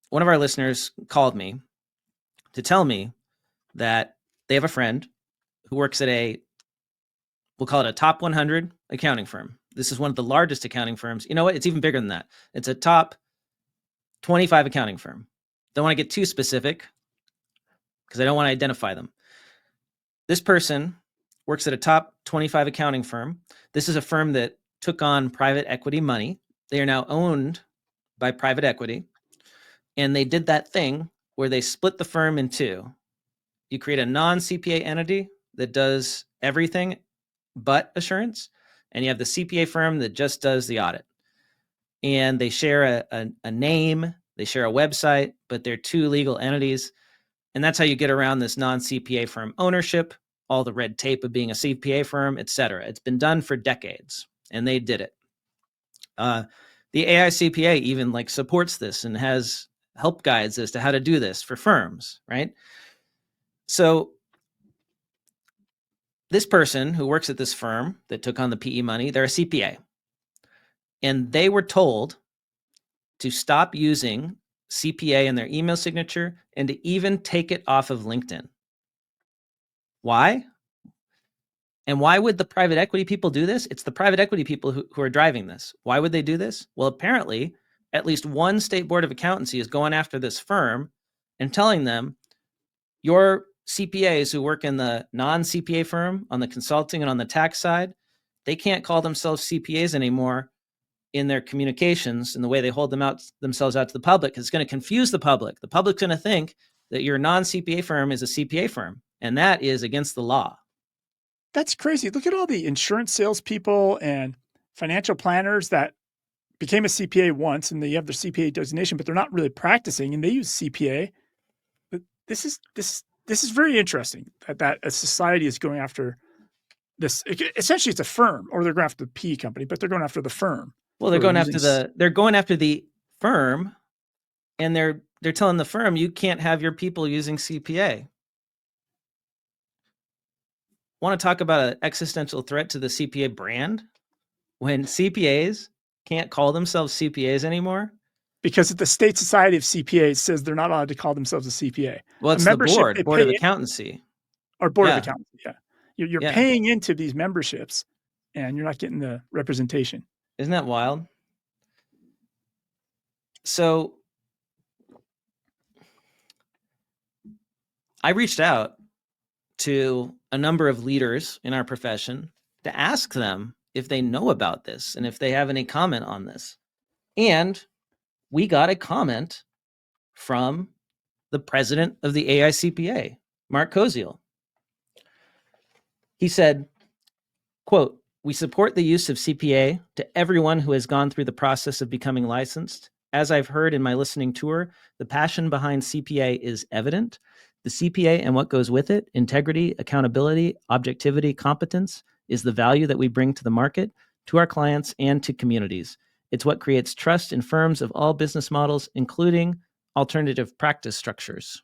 one of our listeners called me to tell me that they have a friend who works at we'll call it a top 100 accounting firm. This is one of the largest accounting firms. You know what? It's even bigger than that. It's a top 25 accounting firm. Don't want to get too specific because I don't want to identify them. This person works at a top 25 accounting firm. This is a firm that took on private equity money. They are now owned by private equity. And they did that thing where they split the firm in two. You create a non-CPA entity that does everything but assurance, and you have the CPA firm that just does the audit. And they share a name, they share a website, but they're two legal entities. And that's how you get around this non-CPA firm ownership, all the red tape of being a CPA firm, et cetera. It's been done for decades, and they did it. The AI CPA even supports this and has help guides as to how to do this for firms, right? So this person who works at this firm that took on the PE money, they're a CPA. And they were told to stop using CPA in their email signature and to even take it off of LinkedIn. Why? And why would the private equity people do this? It's the private equity people who are driving this. Why would they do this? Well, apparently, at least one state board of accountancy is going after this firm and telling them, your CPAs who work in the non-CPA firm on the consulting and on the tax side, they can't call themselves CPAs anymore in their communications and the way they hold themselves out to the public, because it's going to confuse the public. The public's going to think that your non-CPA firm is a CPA firm, and that is against the law. That's crazy. Look at all the insurance salespeople and financial planners that became a CPA once, and they have their CPA designation, but they're not really practicing, and they use CPA. But this is very interesting that a society is going after this. Essentially, it's a firm, or they're going after the PE company, but they're going after the firm. Well, they're going after the firm, and they're telling the firm, you can't have your people using CPA. Want to talk about an existential threat to the CPA brand? When CPAs can't call themselves CPAs anymore? Because the State Society of CPAs says they're not allowed to call themselves a CPA. Well, it's the board of accountancy. Or board of accountancy, yeah. You're paying into these memberships, and you're not getting the representation. Isn't that wild? So I reached out to a number of leaders in our profession to ask them if they know about this and if they have any comment on this. And we got a comment from the president of the AICPA, Mark Koziel. He said, quote, "We support the use of CPA to everyone who has gone through the process of becoming licensed. As I've heard in my listening tour, the passion behind CPA is evident. The CPA and what goes with it, integrity, accountability, objectivity, competence, is the value that we bring to the market, to our clients, and to communities. It's what creates trust in firms of all business models, including alternative practice structures."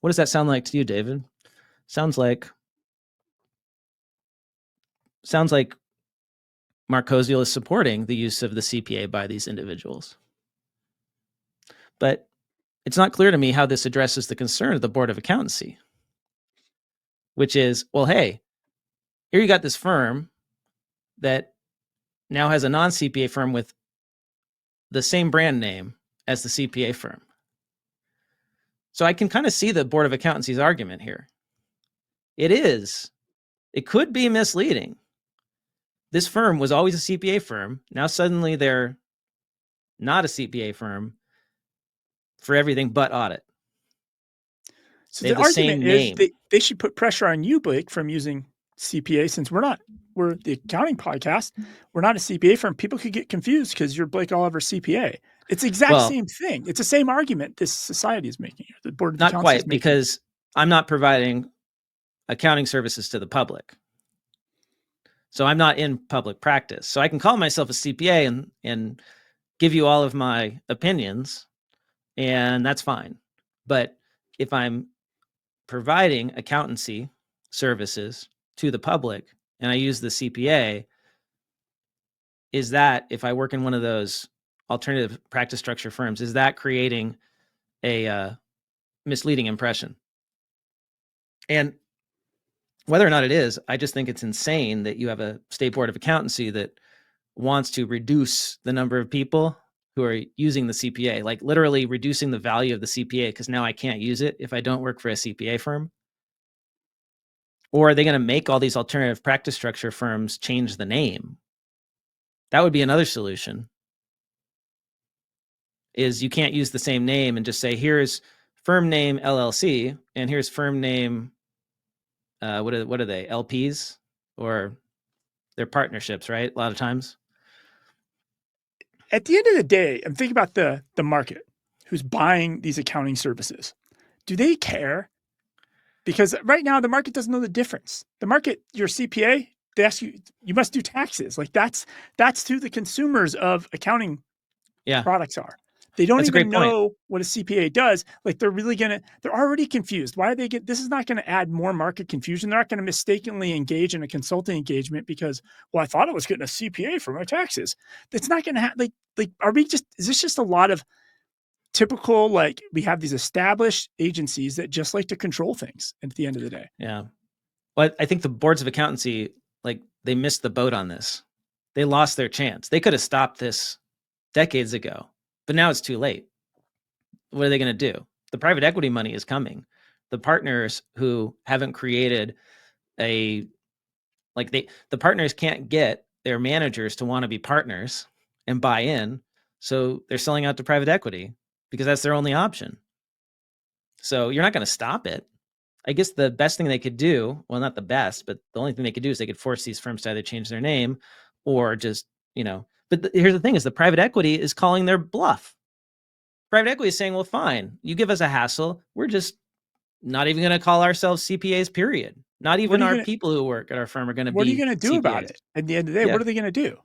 What does that sound like to you, David? Sounds like Mark Koziel is supporting the use of the CPA by these individuals. But it's not clear to me how this addresses the concern of the Board of Accountancy, which is, well, hey, here you got this firm that now has a non-CPA firm with the same brand name as the CPA firm. So I can kind of see the Board of Accountancy's argument here. It could be misleading. This firm was always a CPA firm. Now suddenly they're not a CPA firm for everything but audit. So the argument is they should put pressure on you, Blake, from using CPA, since we're the accounting podcast. We're not a CPA firm. People could get confused because you're Blake Oliver CPA. It's the exact same thing. It's the same argument this society is making. The Board of Accountancy is making. Not quite, because I'm not providing accounting services to the public. So I'm not in public practice. So I can call myself a CPA and give you all of my opinions, and that's fine. But if I'm providing accountancy services to the public and I use the CPA, is that, if I work in one of those alternative practice structure firms, is that creating a misleading impression. And whether or not it is, I just think it's insane that you have a state board of accountancy that wants to reduce the number of people who are using the CPA, like literally reducing the value of the CPA because now I can't use it if I don't work for a CPA firm. Or are they going to make all these alternative practice structure firms change the name? That would be another solution. Is you can't use the same name and just say, here's firm name LLC and here's firm name, what are they, LPs? Or they're partnerships, right? A lot of times. At the end of the day, I'm thinking about the market who's buying these accounting services. Do they care? Because right now the market doesn't know the difference. The market, your CPA, they ask you, you must do taxes. Like that's who the consumers of accounting products are. They don't even know what a CPA does. Like they're already confused. Why are they this is not going to add more market confusion. They're not going to mistakenly engage in a consulting engagement because, well, I thought I was getting a CPA for my taxes. That's not going to happen. Is this just a lot of typical, like we have these established agencies that just like to control things at the end of the day? Yeah. Well, I think the boards of accountancy, like they missed the boat on this. They lost their chance. They could have stopped this decades ago, but now it's too late. What are they going to do? The private equity money is coming. The partners who haven't created the partners can't get their managers to want to be partners and buy in. So they're selling out to private equity because that's their only option. So you're not going to stop it. I guess the best thing they could do, well, not the best, but the only thing they could do is they could force these firms to either change their name or just, but here's the thing is the private equity is calling their bluff. Private equity is saying, well, fine, you give us a hassle. We're just not even going to call ourselves CPAs, period. Not even our people who work at our firm are going to be What are you going to do CPAs. about it? At the end of the day, what are they going to do?